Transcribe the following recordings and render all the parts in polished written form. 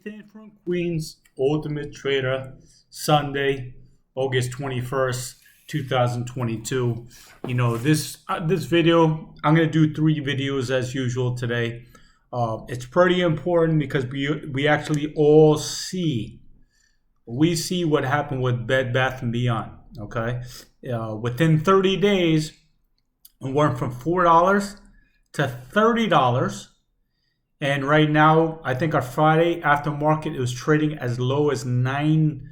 Ethan from Queens, Ultimate Trader, Sunday, August 21st, 2022. This video, I'm going to do 3 videos as usual today. It's pretty important because we actually all see what happened with Bed Bath & Beyond, okay? Within 30 days, it went from $4 to $30. And right now, I think our Friday after market, it was trading as low as 9:30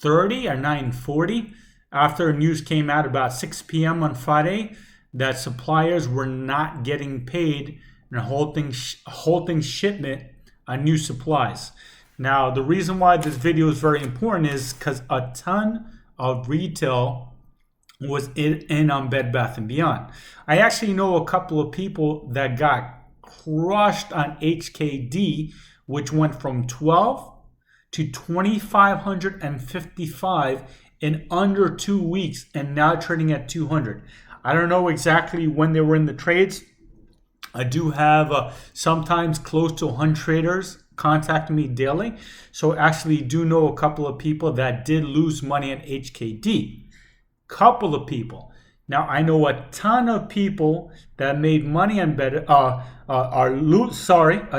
or 9:40. After news came out about 6 p.m. on Friday that suppliers were not getting paid and halting shipment on new supplies. Now, the reason why this video is very important is because a ton of retail was in on Bed Bath & Beyond. I actually know a couple of people that got crushed on HKD, which went from 12 to 2,555 in under 2 weeks and now trading at 200. I don't know exactly when they were in the trades. I do have sometimes close to 100 traders contacting me daily. So I actually do know a couple of people that did lose money at HKD. Couple of people. Now I know a ton of people that made money on a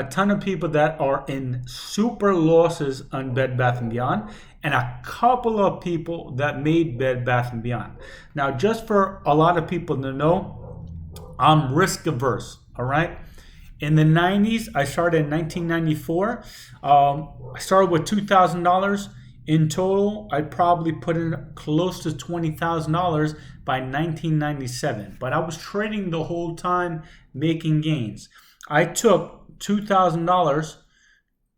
ton of people that are in super losses on Bed Bath & Beyond, and a couple of people that made Bed Bath & Beyond. Now, just for a lot of people to know, I'm risk averse, all right? In the 90s, I started in 1994. I started with $2,000. In total, I probably put in close to $20,000 by 1997. But I was trading the whole time, making gains. I took $2,000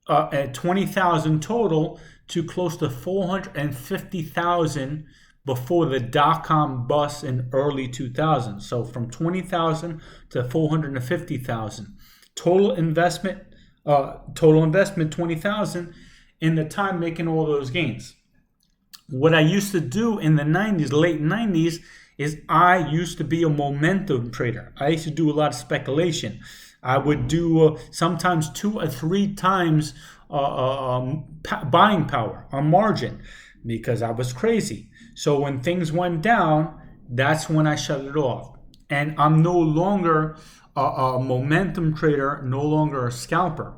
at $20,000 total to close to $450,000 before the dot-com bust in early 2000. So from $20,000 to $450,000. Total investment $20,000 in the time making all those gains. What I used to do in the 90s, late 90s, is I used to be a momentum trader. I used to do a lot of speculation. I would do sometimes 2 or 3 times buying power on margin because I was crazy. So when things went down, that's when I shut it off. And I'm no longer a momentum trader, no longer a scalper.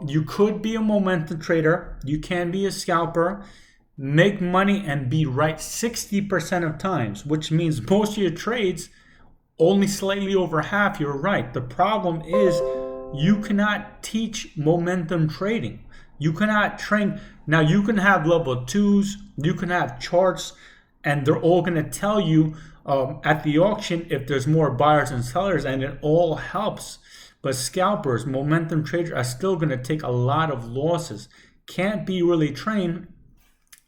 You could be a momentum trader. You can be a scalper, make money and be right 60% of times, which means most of your trades, only slightly over half, you're right. The problem is you cannot teach momentum trading. You cannot train. Now, you can have level 2s, you can have charts, and they're all going to tell you at the auction if there's more buyers and sellers, and it all helps. But scalpers, momentum traders are still going to take a lot of losses. Can't be really trained,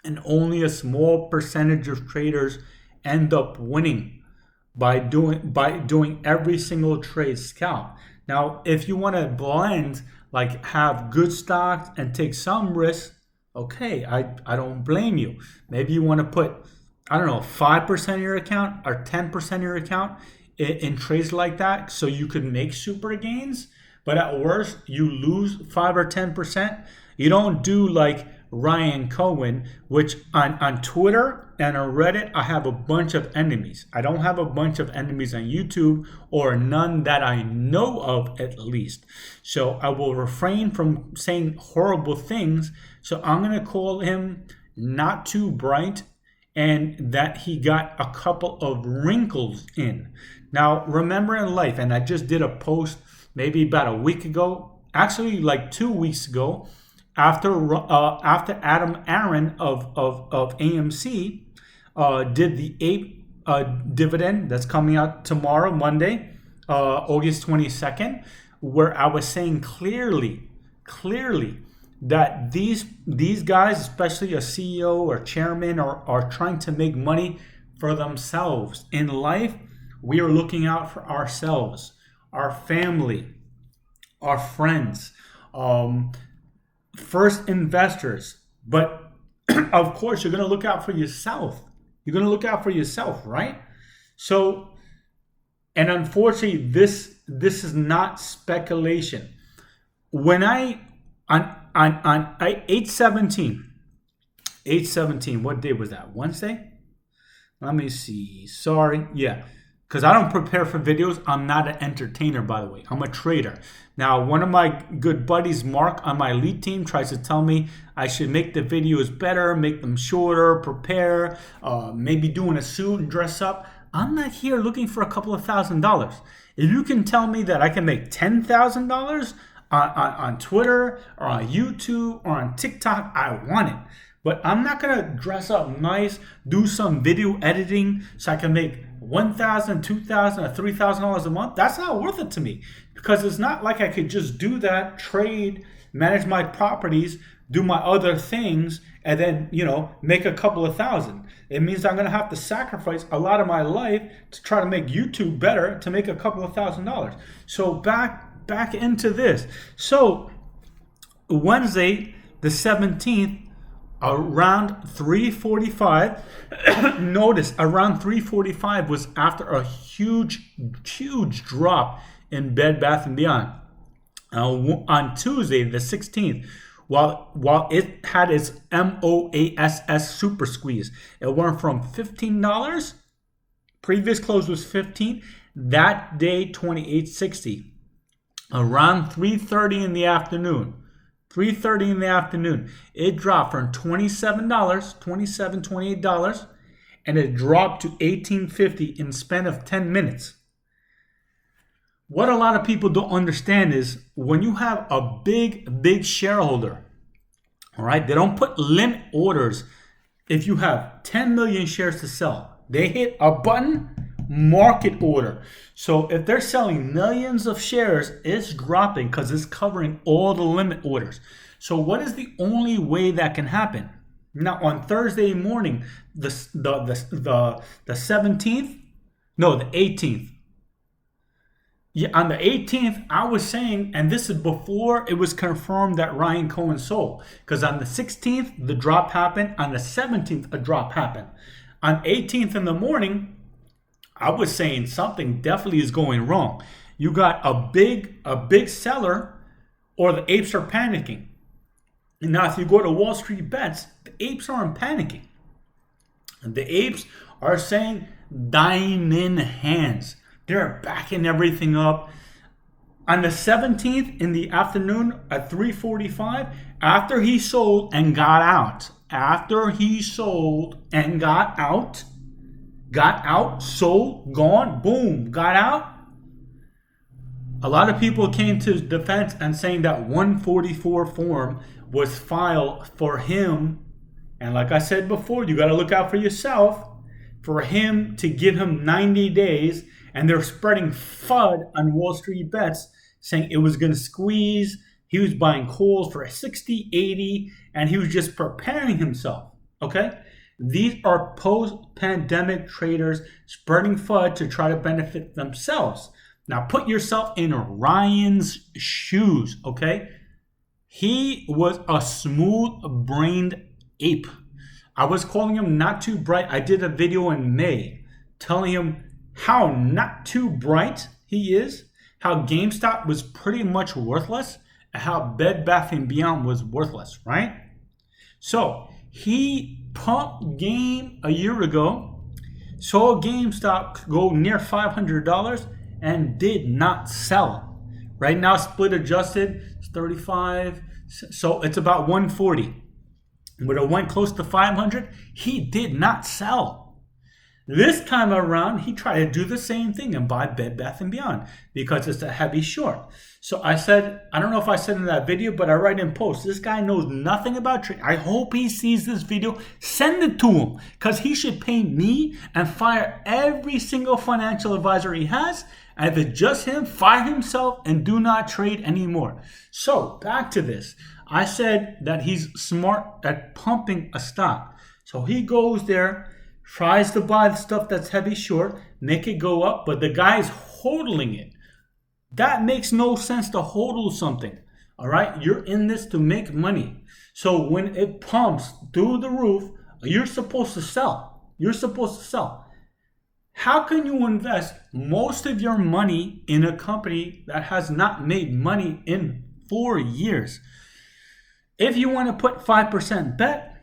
and only a small percentage of traders end up winning by doing every single trade scalp. Now, if you want to blend, like have good stocks and take some risk, okay, I don't blame you. Maybe you want to put, 5% of your account or 10% of your account in trades like that so you could make super gains, but at worst you lose 5 or 10%. You don't do like Ryan Cohen, which on Twitter and on Reddit I have a bunch of enemies. I don't have a bunch of enemies on YouTube, or none that I know of at least. So I will refrain from saying horrible things. So I'm going to call him not too bright and that he got a couple of wrinkles in. Now, remember in life, and I just did a post maybe about a week ago, actually like 2 weeks ago, after Adam Aaron of AMC did the 8 dividend that's coming out tomorrow, Monday, August 22nd, where I was saying clearly that these guys, especially a CEO or chairman, are trying to make money for themselves. In life, we are looking out for ourselves, our family, our friends, first investors. But of course, you're going to look out for yourself. You're going to look out for yourself, right? So, and unfortunately, this is not speculation. When on 8/17. 8/17. What day was that? Wednesday? Let me see. Sorry. Yeah. Because I don't prepare for videos. I'm not an entertainer, by the way. I'm a trader. Now, one of my good buddies, Mark, on my elite team, tries to tell me I should make the videos better, make them shorter, prepare, maybe doing a suit and dress up. I'm not here looking for a couple of $1,000s. If you can tell me that I can make $10,000 on Twitter or on YouTube or on TikTok, I want it. But I'm not going to dress up nice, do some video editing so I can make $1,000, $2,000, or $3,000 a month. That's not worth it to me, because it's not like I could just do that, trade, manage my properties, do my other things, and then, make a couple of thousand. It means I'm going to have to sacrifice a lot of my life to try to make YouTube better to make a couple of $1,000s. So back into this. So Wednesday, the 17th, around 3:45, notice around 3:45 was after a huge drop in Bed Bath & Beyond. On Tuesday, the 16th, while it had its MOASS super squeeze, it went from $15, previous close was $15, that day $28.60. Around 3:30 in the afternoon, 3:30 in the afternoon, it dropped from $27, $28, and it dropped to $18.50 in the span of 10 minutes. What a lot of people don't understand is when you have a big shareholder, all right, they don't put limit orders. If you have 10 million shares to sell, they hit a button, market order. So if they're selling millions of shares, it's dropping because it's covering all the limit orders. So what is the only way that can happen? Now on Thursday morning, the 17th, no, the 18th. Yeah, on the 18th, I was saying, and this is before it was confirmed that Ryan Cohen sold, because on the 16th, the drop happened. On the 17th, a drop happened. On 18th in the morning, I was saying something definitely is going wrong. You got a big seller, or the apes are panicking. And now, if you go to Wall Street Bets, the apes aren't panicking. The apes are saying diamond hands. They're backing everything up. On the 17th in the afternoon at 3:45, after he sold and got out, sold, gone, boom, got out. A lot of people came to his defense and saying that 144 form was filed for him. And like I said before, you got to look out for yourself, for him to give him 90 days. And they're spreading FUD on Wall Street Bets, saying it was going to squeeze. He was buying calls for 60, 80, and he was just preparing himself. Okay? These are post-pandemic traders spreading FUD to try to benefit themselves. Now, put yourself in Ryan's shoes, okay? He was a smooth-brained ape. I was calling him not too bright. I did a video in May telling him how not too bright he is, how GameStop was pretty much worthless, and how Bed Bath & Beyond was worthless, right? So he pumped game a year ago, saw GameStop go near $500 and did not sell. Right now, split adjusted, it's 35, so it's about 140. But it went close to 500, he did not sell. This time around, he tried to do the same thing and buy Bed Bath & Beyond because it's a heavy short. So I said, I don't know if I said in that video, but I write in post, this guy knows nothing about trading. I hope he sees this video. Send it to him because he should pay me and fire every single financial advisor he has. And if it's just him, fire himself and do not trade anymore. So back to this. I said that he's smart at pumping a stock. So he goes there, tries to buy the stuff that's heavy short, make it go up, but the guy's hodling it. That makes no sense to hodl something. All right, you're in this to make money. So when it pumps through the roof, you're supposed to sell. You're supposed to sell. How can you invest most of your money in a company that has not made money in 4 years? If you want to put 5% bet,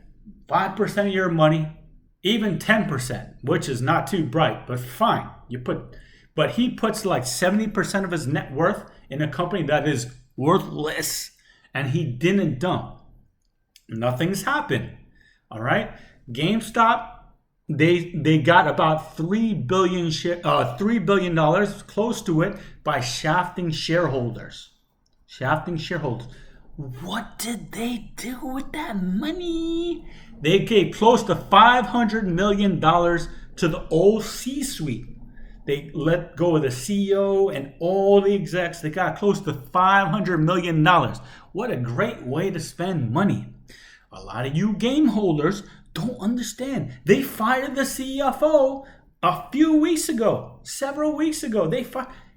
5% of your money, even 10%, which is not too bright, but fine. But he puts like 70% of his net worth in a company that is worthless, and he didn't dump. Nothing's happened. All right. GameStop, they got about $3 billion, close to it, by shafting shareholders. What did they do with that money? They gave close to $500 million to the old C-suite. They let go of the CEO and all the execs. They got close to $500 million. What a great way to spend money. A lot of you game holders don't understand. They fired the CFO several weeks ago.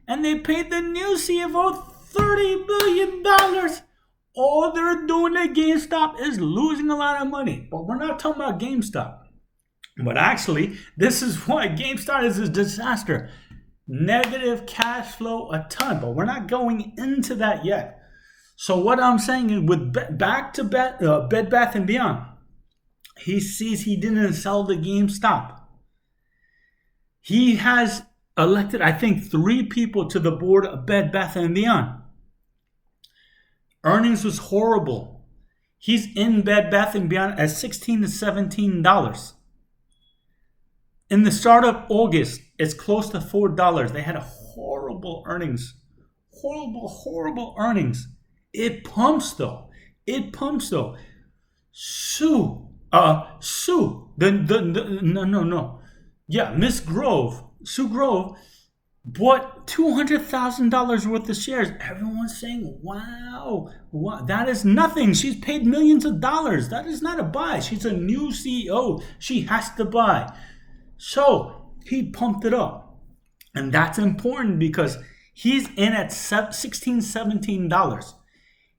And they paid the new CFO $30 billion. All they're doing at GameStop is losing a lot of money. But we're not talking about GameStop. But actually, this is why GameStop is a disaster. Negative cash flow a ton. But we're not going into that yet. So what I'm saying is, with back to Bed Bath & Beyond, he sees he didn't sell the GameStop. He has elected, I think, 3 people to the board of Bed Bath & Beyond. Earnings was horrible. He's in Bed Bath & Beyond at $16 to $17. In the start of August, it's close to $4. They had horrible earnings. Horrible earnings. It pumps though. Sue. Miss Grove. Sue Grove bought $200,000 worth of shares. Everyone's saying, wow, that is nothing. She's paid millions of dollars. That is not a buy. She's a new CEO. She has to buy. So he pumped it up. And that's important because he's in at $16, $17.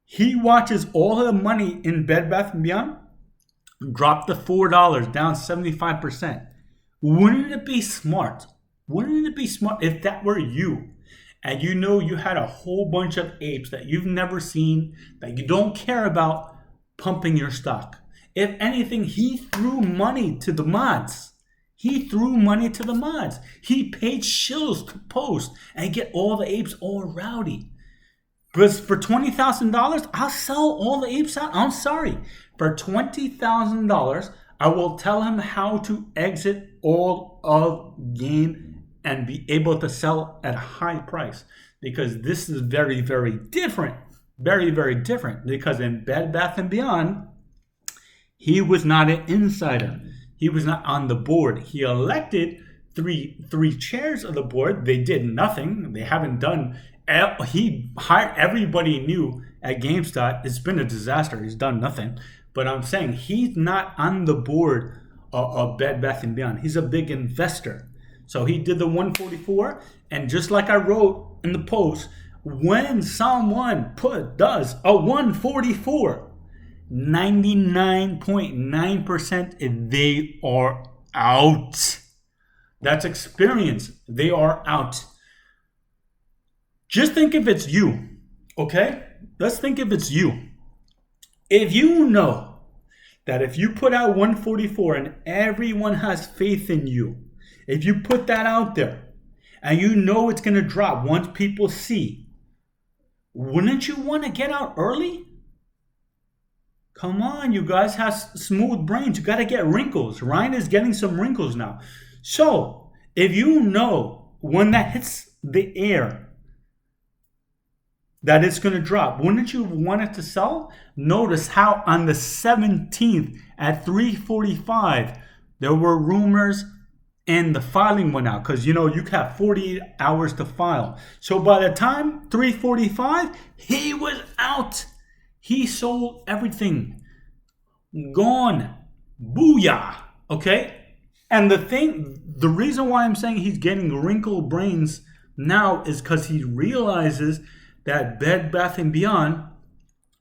He watches all of the money in Bed Bath & Beyond drop to $4, down 75%. Wouldn't it be smart? If that were you, and you know you had a whole bunch of apes that you've never seen, that you don't care about, pumping your stock? If anything, he threw money to the mods. He paid shills to post and get all the apes all rowdy. But for $20,000, I'll sell all the apes out. I'm sorry. For $20,000, I will tell him how to exit all of game and be able to sell at a high price. Because this is very, very different. Very, very different. Because in Bed Bath & Beyond, he was not an insider. He was not on the board. He elected three chairs of the board. They did nothing. They haven't done. He hired everybody new at GameStop. It's been a disaster. He's done nothing. But I'm saying he's not on the board of Bed Bath & Beyond. He's a big investor. So he did the 144. And just like I wrote in the post, when someone does a 144, 99.9% they are out. That's experience. They are out. Just think if it's you, okay? Let's think if it's you. If you know that if you put out 144 and everyone has faith in you, if you put that out there and you know it's going to drop once people see, wouldn't you want to get out early? Come on, you guys have smooth brains. You got to get wrinkles. Ryan is getting some wrinkles now. So if you know when that hits the air that it's going to drop, wouldn't you want it to sell? Notice how on the 17th at 3:45, there were rumors and the filing went out. Because, you have 48 hours to file. So by the time 3:45, he was out. He sold everything. Gone. Booyah. Okay? And the reason why I'm saying he's getting wrinkled brains now is because he realizes that Bed Bath & Beyond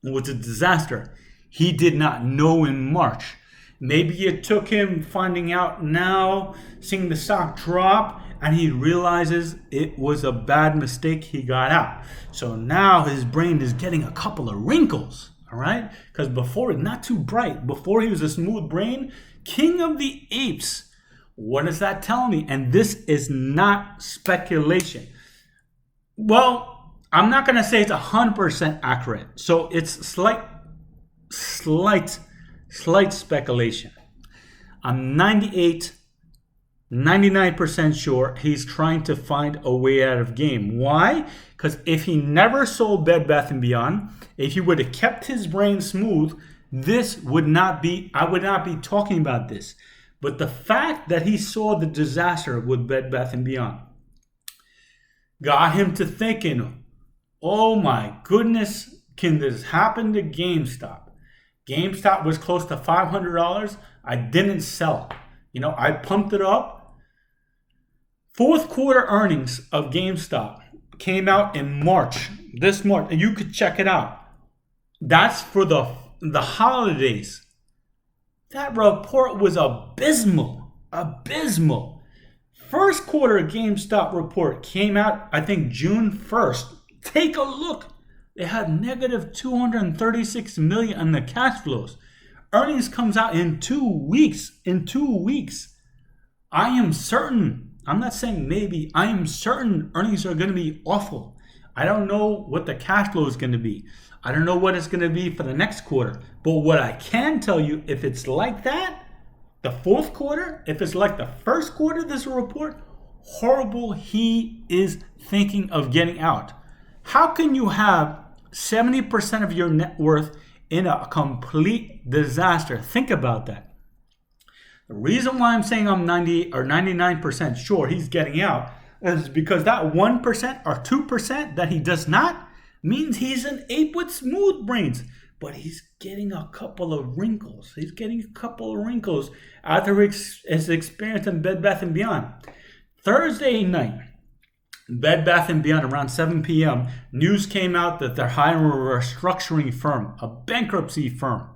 was a disaster. He did not know in March. Maybe it took him finding out now, seeing the stock drop, and he realizes it was a bad mistake. He got out. So now his brain is getting a couple of wrinkles. All right? Because before, not too bright. Before he was a smooth brain, king of the apes. What does that tell me? And this is not speculation. Well, I'm not going to say it's 100% accurate. So it's slight speculation. I'm 99% sure he's trying to find a way out of game. Why? Because if he never sold Bed Bath & Beyond, if he would have kept his brain smooth, I would not be talking about this. But the fact that he saw the disaster with Bed Bath & Beyond got him to thinking, oh my goodness, can this happen to GameStop? GameStop was close to $500. I didn't sell. I pumped it up. Fourth quarter earnings of GameStop came out in March, this March, and you could check it out. That's for the holidays. That report was abysmal. First quarter GameStop report came out, I think, June 1st. Take a look. They had negative $236 million on the cash flows. Earnings comes out in 2 weeks. I am certain, I'm not saying maybe, I am certain earnings are going to be awful. I don't know what the cash flow is going to be. I don't know what it's going to be for the next quarter. But what I can tell you, if it's like that, the fourth quarter, if it's like the first quarter, this report, horrible, he is thinking of getting out. How can you have 70% of your net worth in a complete disaster? Think about that. The reason why I'm saying I'm 90 or 99% sure he's getting out is because that 1% or 2% that he does not means he's an ape with smooth brains. But he's getting a couple of wrinkles. After his experience in Bed Bath & Beyond. Thursday night, Bed Bath & Beyond around 7 p.m., news came out that they're hiring a restructuring firm, a bankruptcy firm.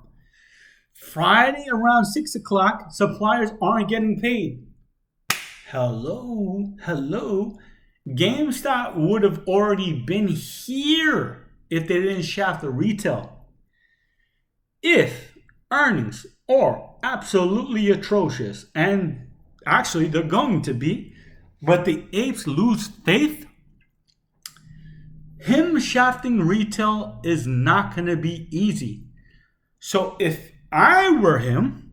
Friday around 6 o'clock, suppliers aren't getting paid. Hello. GameStop would have already been here if they didn't shaft the retail. If earnings are absolutely atrocious, and actually they're going to be, but the apes lose faith, him shafting retail is not going to be easy. So if I were him,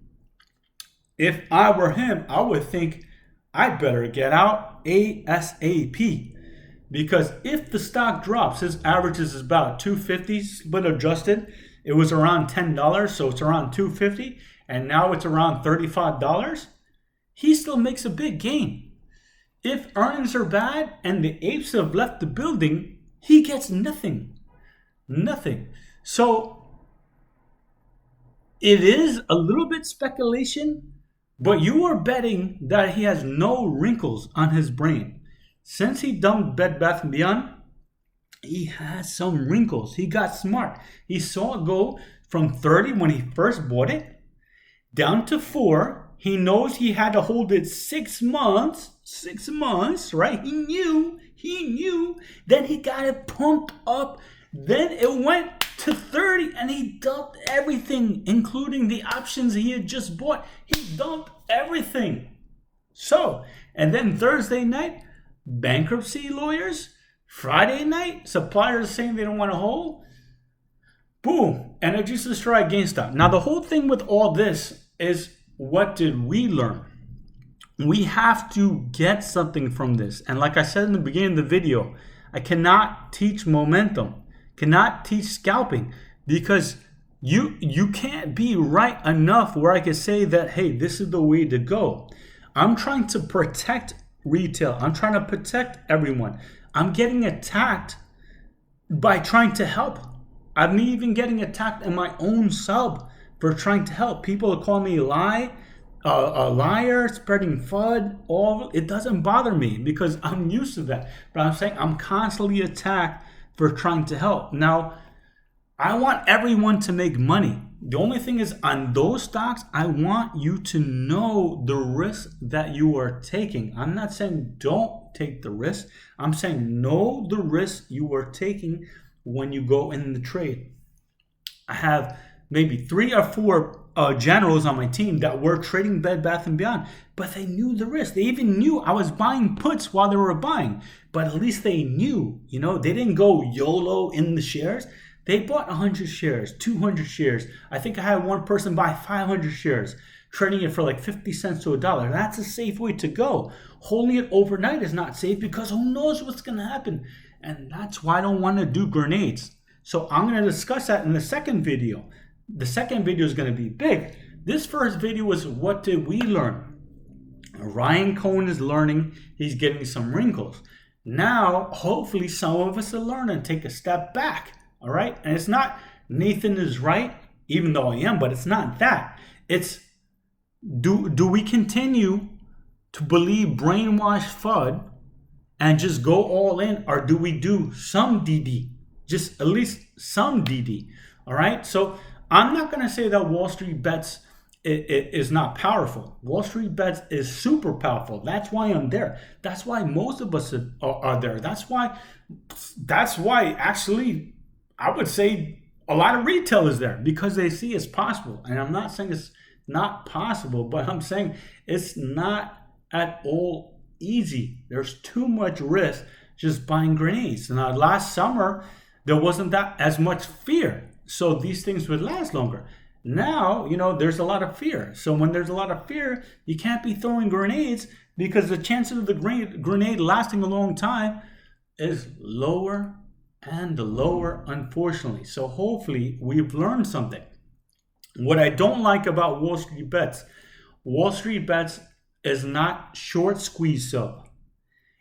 I would think I better get out ASAP. Because if the stock drops, his average is about $250 split adjusted. It was around $10, so it's around $250, and now it's around $35. He still makes a big gain. If earnings are bad and the apes have left the building, he gets nothing. So it is a little bit speculation, but you are betting that he has no wrinkles on his brain. Since he dumped Bed Bath & Beyond, he has some wrinkles. He got smart. He saw it go from 30 when he first bought it down to 4. He knows he had to hold it 6 months. 6 months, right? He knew. Then he got it pumped up. Then it went to 30 and he dumped everything, including the options he had just bought. He dumped everything. So, and then Thursday night, bankruptcy lawyers. Friday night, suppliers saying they don't want to hold. Boom, energy destroy GameStop. Now, the whole thing with all this is, what did we learn? We have to get something from this. And like I said in the beginning of the video, I cannot teach momentum, cannot teach scalping, because you can't be right enough where I can say that, hey, this is the way to go. I'm trying to protect retail. I'm trying to protect everyone. I'm getting attacked by trying to help. I'm even getting attacked in my own sub for trying to help. People call me a liar, spreading FUD. It doesn't bother me because I'm used to that. But I'm saying I'm constantly attacked for trying to help. Now, I want everyone to make money. The only thing is, on those stocks, I want you to know the risk that you are taking. I'm not saying don't take the risk. I'm saying know the risk you are taking when you go in the trade. I have maybe 3 or 4 generals on my team that were trading Bed Bath & Beyond, but they knew the risk. They even knew I was buying puts while they were buying, but at least they knew, they didn't go YOLO in the shares. They bought 100 shares, 200 shares. I think I had one person buy 500 shares, trading it for like 50 cents to $1. That's a safe way to go. Holding it overnight is not safe because who knows what's going to happen. And that's why I don't want to do grenades. So I'm going to discuss that in the second video. The second video is going to be big. This first video was what did we learn? Ryan Cohen is learning. He's getting some wrinkles. Now, hopefully some of us will learn and take a step back. All right? And it's not Nathan is right, even though I am, but it's not that. It's do we continue to believe brainwashed FUD and just go all in, or do we do some DD? Just at least some DD. All right? So I'm not going to say that Wall Street Bets is not powerful. Wall Street Bets is super powerful. That's why I'm there. That's why most of us are there. That's why actually I would say a lot of retail is there because they see it's possible. And I'm not saying it's not possible, but I'm saying it's not at all easy. There's too much risk just buying grenades. Now, last summer, there wasn't that as much fear. So these things would last longer. Now, there's a lot of fear. So when there's a lot of fear, you can't be throwing grenades because the chances of the grenade lasting a long time is lower and lower, unfortunately. So hopefully we've learned something. What I don't like about Wall Street Bets is not short squeeze sub.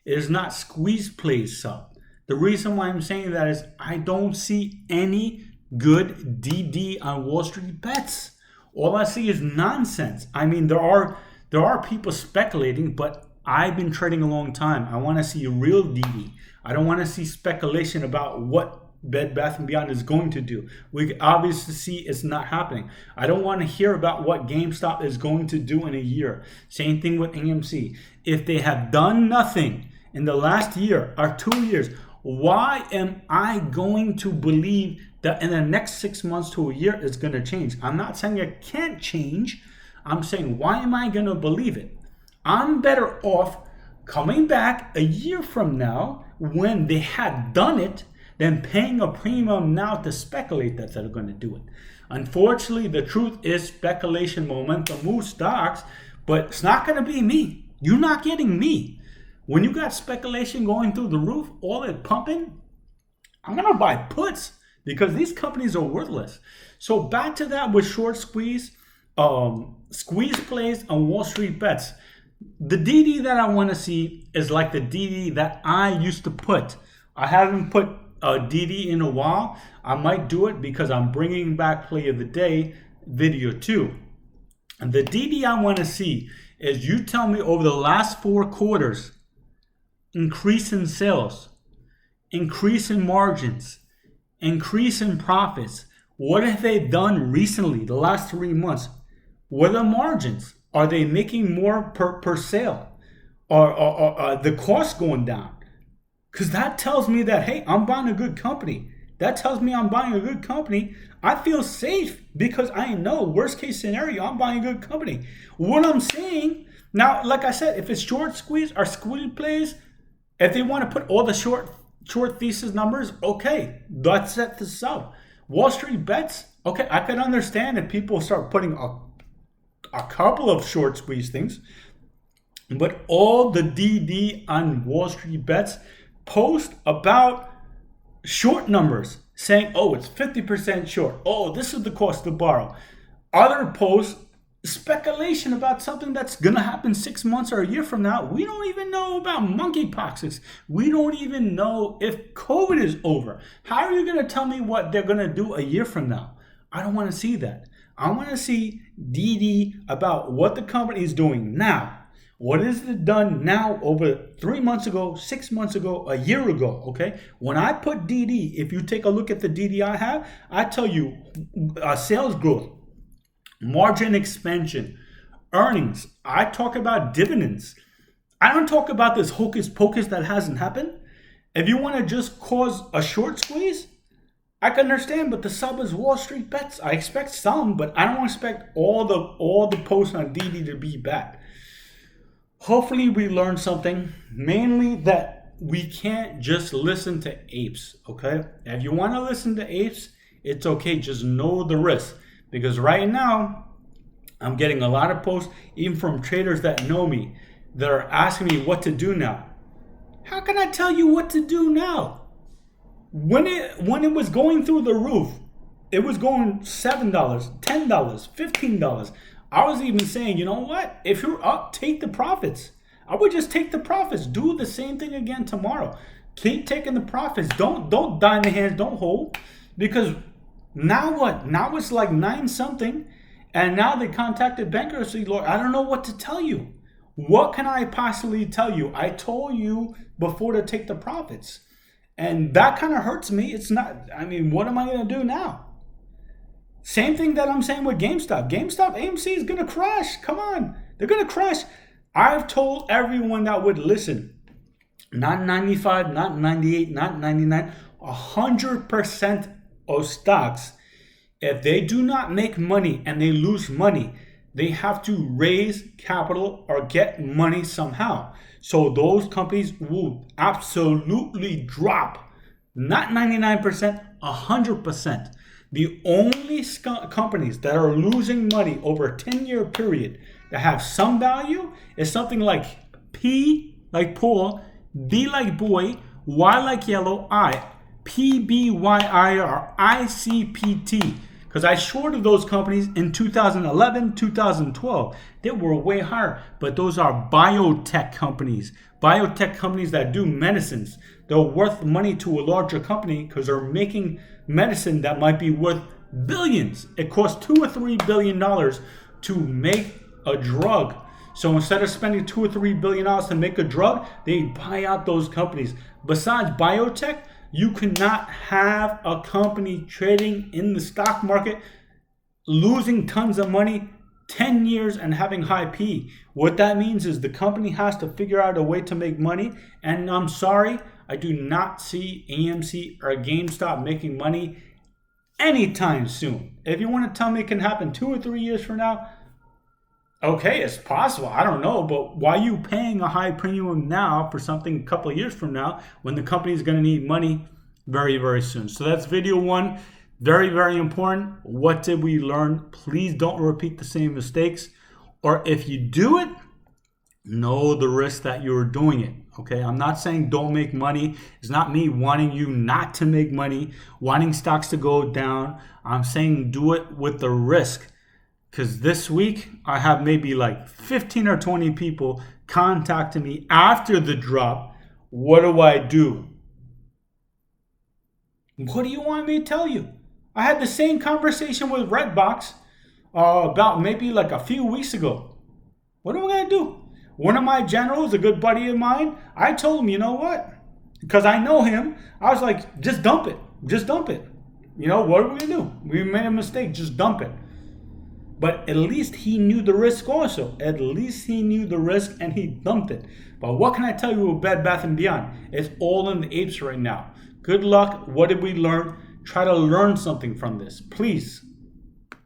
It is not squeeze plays sub. The reason why I'm saying that is I don't see any good DD on Wall Street Bets. All I see is nonsense. I mean, there are people speculating, but I've been trading a long time. I want to see real DD. I don't want to see speculation about what Bed Bath & Beyond is going to do. We obviously see it's not happening. I don't want to hear about what GameStop is going to do in a year. Same thing with AMC. If they have done nothing in the last year or 2 years, why am I going to believe that in the next 6 months to a year it's going to change? I'm not saying it can't change. I'm saying, why am I going to believe it? I'm better off coming back a year from now when they had done it than paying a premium now to speculate that they're going to do it. Unfortunately, the truth is speculation momentum moves stocks, but it's not going to be me. You're not getting me. When you got speculation going through the roof, all it pumping, I'm going to buy puts because these companies are worthless. So back to that with short squeeze plays on Wall Street Bets. The DD that I want to see is like the DD that I used to put. I haven't put a DD in a while. I might do it because I'm bringing back Play of the Day video 2. And the DD I want to see is you tell me over the last 4 quarters, increase in sales, increase in margins, increase in profits. What have they done recently, the last 3 months? What are the margins? Are they making more per sale? Or the cost going down? Because that tells me that, hey, I'm buying a good company. That tells me I'm buying a good company. I feel safe because I know, worst case scenario, I'm buying a good company. What I'm saying, now, like I said, if it's short squeeze or squeeze plays, if they want to put all the short thesis numbers, okay, that's at the sub. Wall Street Bets, okay, I can understand if people start putting a couple of short squeeze things, but all the DD on Wall Street Bets post about short numbers saying, oh, it's 50% short. Oh, this is the cost to borrow. Other posts, speculation about something that's going to happen 6 months or a year from now. We don't even know about monkeypox. We don't even know if COVID is over. How are you going to tell me what they're going to do a year from now? I don't want to see that. I want to see DD about what the company is doing now. What is it done now over 3 months ago, 6 months ago, a year ago, okay? When I put DD, if you take a look at the DD I have, I tell you sales growth, margin expansion, earnings. I talk about dividends. I don't talk about this hocus pocus that hasn't happened. If you want to just cause a short squeeze, I can understand, but the sub is Wall Street bets. I expect some, but I don't expect all the posts on DD to be bad. Hopefully we learned something, mainly that we can't just listen to apes, okay? If you want to listen to apes, it's okay. Just know the risk. Because right now, I'm getting a lot of posts, even from traders that know me, that are asking me what to do now. How can I tell you what to do now? When it was going through the roof, it was going $7, $10, $15. I was even saying, you know what? If you're up, take the profits. I would just take the profits. Do the same thing again tomorrow. Keep taking the profits. Don't die in the hands. Don't hold. Because now what? Now it's like 9 something. And now they contacted bankruptcy lawyer. I don't know what to tell you. What can I possibly tell you? I told you before to take the profits. And that kind of hurts me. It's not, I mean, what am I going to do now? Same thing that I'm saying with GameStop. GameStop, AMC is going to crash. Come on. They're going to crash. I've told everyone that would listen. Not 95, not 98, not 99. 100% of stocks, if they do not make money and they lose money, they have to raise capital or get money somehow. So those companies will absolutely drop. Not 99%, 100%. The only companies that are losing money over a 10-year period that have some value is something like P like Paul, B like boy, Y like yellow, I, PBYI or ICPT. Because I shorted those companies in 2011, 2012. They were way higher. But those are biotech companies. Biotech companies that do medicines. They're worth money to a larger company because they're making medicine that might be worth billions. It costs $2 or $3 billion to make a drug. So instead of spending $2 or $3 billion to make a drug, they buy out those companies. Besides biotech, you cannot have a company trading in the stock market, losing tons of money, 10 years and having high P. What that means is the company has to figure out a way to make money. And I'm sorry, I do not see AMC or GameStop making money anytime soon. If you want to tell me it can happen 2 or 3 years from now, okay, it's possible. I don't know. But why are you paying a high premium now for something a couple of years from now when the company is going to need money very, very soon? So that's video 1. Very, very important. What did we learn? Please don't repeat the same mistakes. Or if you do it, know the risk that you're doing it. Okay, I'm not saying don't make money. It's not me wanting you not to make money, wanting stocks to go down. I'm saying do it with the risk. Because this week, I have maybe like 15 or 20 people contacting me after the drop. What do I do? What do you want me to tell you? I had the same conversation with Redbox about maybe like a few weeks ago. What am I going to do? One of my generals, a good buddy of mine, I told him, you know what? Because I know him, I was like, just dump it. Just dump it. You know, what are we going to do? We made a mistake. Just dump it. But at least he knew the risk also. At least he knew the risk and he dumped it. But what can I tell you with Bed Bath & Beyond? It's all in the apes right now. Good luck. What did we learn? Try to learn something from this. Please.